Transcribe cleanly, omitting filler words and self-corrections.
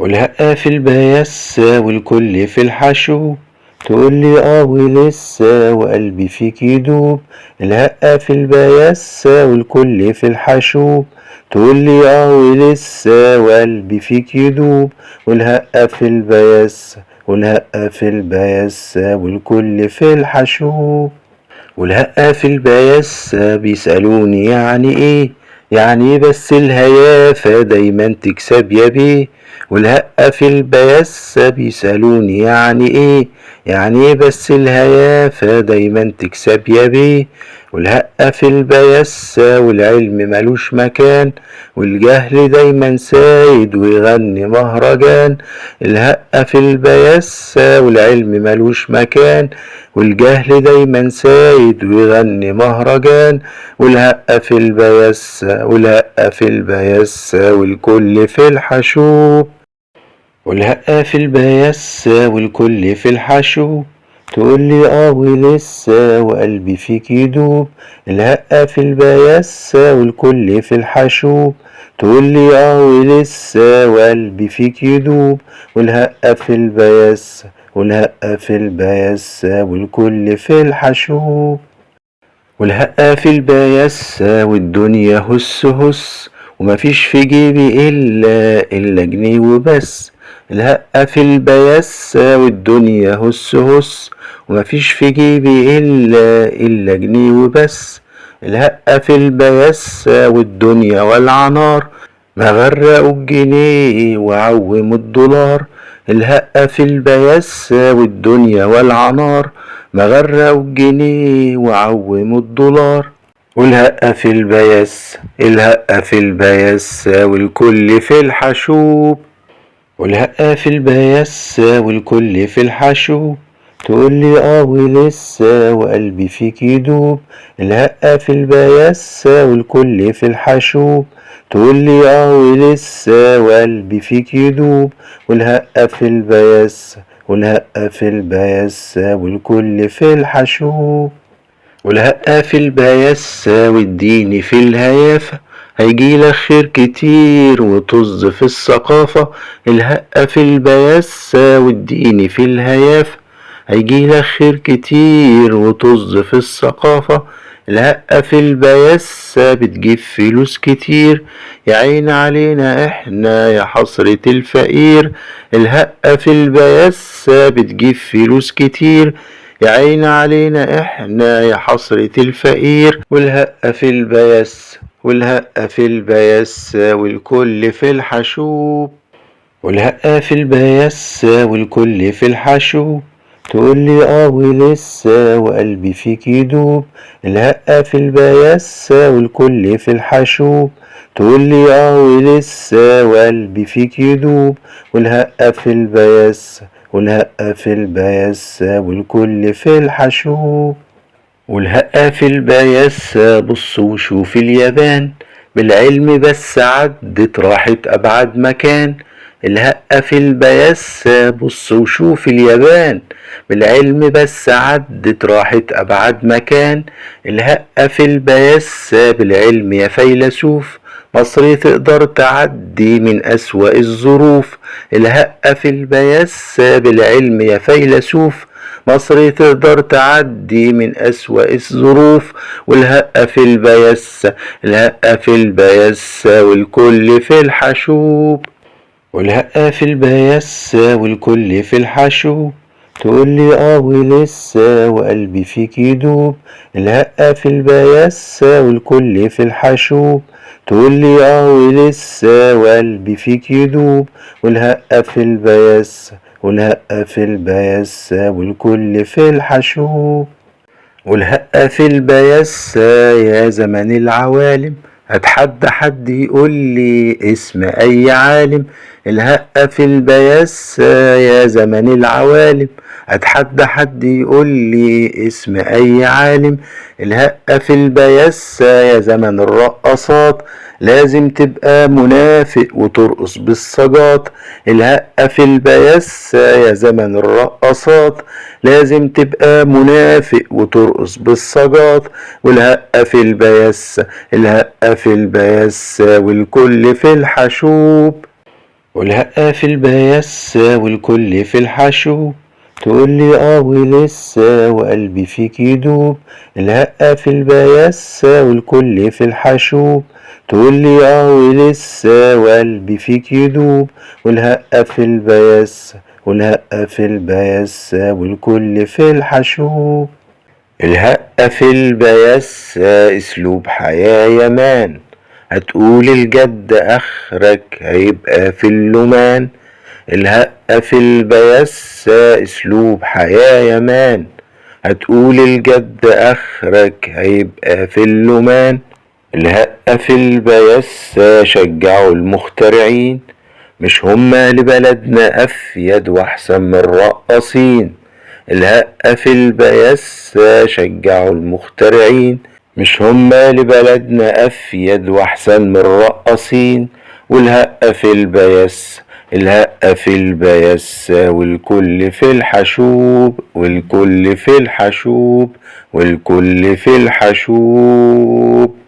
والهقة في البياسة والكل في الحشو، تقولي ولسه وقلبي فيك يدوب. الهقة في البياسة والكل في الحشو، تقولي ولسه وقلبي فيك يدوب. والهقة في البياسة والهقة في البياسة والكل في الحشو. والهقة في البياسة بيسألوني يعني ايه، يعني بس الهيافة دايما تكسب يا بيه. والهقة في البياسة بيسألوني يعني ايه، يعني بس الهيافة دايما تكسب يا بيه. والهقة في البياسة والعلم ملوش مكان، والجهل دايما سايد ويغني مهرجان. الهقة في البياسة والعلم ملوش مكان، والجهل دايما سايد ويغني مهرجان. والهقة في البياسة والهقة في البياسة والكل في الحشو. والهقة في البياسة والكل في الحشو، تقولي ولسه وقلبي فيك يدوب. الهقة في البياسة والكل في الحشو، تقولي ولسه وقلبي فيك يدوب. والهقة في البياسة والهقة في البياسة والكل في الحشو. والهقة في البياسة والدنيا هس هس، ومفيش في جيبي إلا جنيه وبس. الهقة في البياسة والدنيا هس هس، ومفيش في جيبي إلا جنيه وبس. الهقة في البياسة والدنيا والعنار، ما غرقوا الجنيه وعوموا الدولار. الهقة في البياسة والدنيا والعنار، ما غرقوا الجنيه وعوموا الدولار. والهقة في البياسة الهقة في البياسة والكل في الحشوب. والهقة في البياسة والكل في الحشو، تقولي ولسه وقلبي فيك يدوب. الهقة في البياسة والكل في الحشو، تقولي ولسه وقلبي فيك يدوب. والهقة في البياسة والهقة في البياسة والكل في الحشو. والهقة في البياسة والدين في الهيافة، هيجيلك خير كتير وطز في الثقافة. الهقة في البياسة والدين في الهيافة، هيجيلك خير كتير وطز في الثقافة. الهقة في البياسة بتجيب فلوس كتير، يا عين علينا احنا يا حسرة الفقير. الهقة في البياسة بتجيب فلوس كتير، يا عين علينا احنا يا حسرة الفقير. والهقة في البياسة والهقة في البياسة والكل في الحشوب. والهقة في البياسة والكل في الحشو، تقولي ولسه وقلبي فيك يدوب. الهقة في البياسة والكل في الحشو، تقولي ولسه وقلبي فيك يدوب. والهقة في البياسة والهقة في البياسة والكل في الحشو. والهقة في البياسة بص وشوف اليابان، بالعلم بس عدت راحت أبعد مكان. الهقة في البياسة بص وشوف اليابان، بالعلم بس عدت راحت أبعد مكان. الهقة في البياسة بالعلم يا فيلسوف، مصر تقدر تعدي من أسوأ الظروف. الهقة في البياسة بالعلم يا فيلسوف، مصر تقدر تعدي من أسوأ الظروف. والهقة في البياسة، الهقة في البياسة والكل في الحشوب. والهقة في البياسة والهقة في البياسة والكل في الحشوب. والهقة في البياسة والهقة في البياسة والكل في الحشوب. والهقة في البياسة والهقة في البياسة والكل في الحشوب. والهقة في البياسة والهقة في البياسة والكل في الحشوب. والهقة في البياسة والكل في الحشو، تقولي ولسه وقلبي فيك يدوب. الهقة في البياسة والكل في الحشو، تقولي ولسه وقلبي فيك يدوب. والهقة في البياسة والهقة في البياسة والكل في الحشو. والهقة في البياسة يا زمن العوالم، هتحدى حد يقولي اسم أي عالم. الهقة في البياسة يا زمن العوالم، هتحدى حد يقولي اسم أي عالم. الهقة في البياسة يا زمن الرقصات، لازم تبقى منافق وترقص بالسجاط. الهقة في البياسة يا زمن الرقصات، لازم تبقى منافق وترقص بالسجاط. والهقة في البياسة الهقة في البياسة والكل في الحشوب. والهقة في البياسة والكل في الحشو، تقولي ولسه وقلبي فيك يدوب. الهقة في البياسة والكل في الحشو، تقولي ولسه وقلبي فيك يدوب. والهقة في البياسة والهقة في البياسة والكل في الحشو. الهقة في البياسة اسلوب حياة يمان، هتقول الجد اخرك هيبقى في اللومان. الهقة في البياسة اسلوب حياة يمان، هتقول الجد اخرك هيبقى في اللومان. الهقة في البياسة شجعوا المخترعين، مش هما لبلدنا افيد واحسن من الرقاصين. الهقة في البياسة شجعوا المخترعين، مش هما لبلدنا افيد واحسن من الرقاصين. والهقة في البياسة الهقة في البياسة والكل في الحشوب، والكل في الحشوب، والكل في الحشوب.